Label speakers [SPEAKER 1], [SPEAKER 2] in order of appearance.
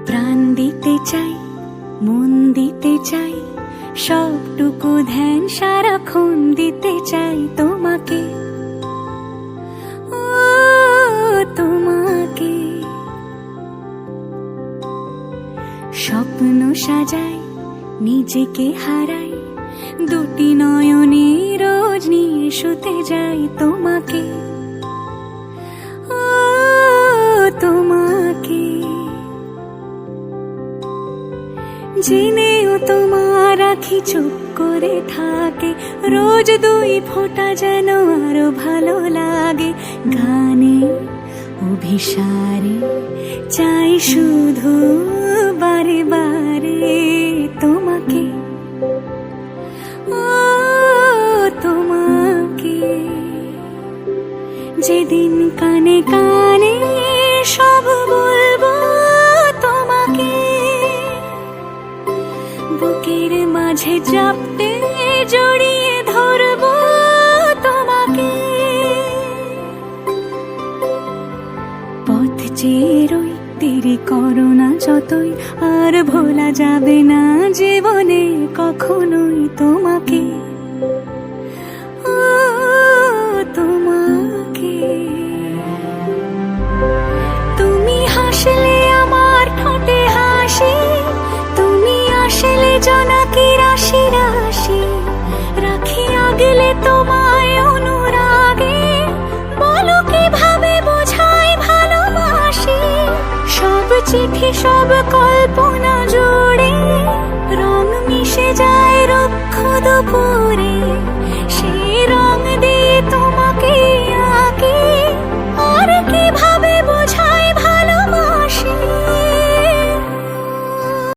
[SPEAKER 1] প্রাণ দিতে চাই, মন দিতে চাই, সবটুকু ধ্যান সারাক্ষণ দিতে চাই তোমাকে, ও তোমাকে। স্বপ্ন সাজাই, নিজেকে হারাই, দুটি নয়নে রোজ নিয়ে শুতে যাই তোমাকে, ও তোমাকে। জেনেও তোমার আখি চুপ করে থাকে, রোজ দুই ফোঁটা যেন আরো ভালো লাগে। গানে অভিসারে চাই শুধু বারে বারে তোমাকে, ও তোমাকে। যেদিন কানে কানে সব বলবো তোমাকে, বুকের মাঝে চাপতে জড়িয়ে ধরবো তোমাকে। পথ চেয়ে রই, দেরি করো না যতই, আর ভোলা যাবে না জীবনে কখনোই তোমাকে, ও তোমাকে। তুমি হাসলে আমার ঠোঁটে হাসি, তুমি আসলে জোনাকি রাশি রাশি, রাখি আগলে তোমায় অনুরাগে, বলো কিভাবে বোঝাই ভালোবাসি। সব চিঠি সব কল্পনা জুড়ে রং মিশে যায় রুক্ষ দুপুরে, সেই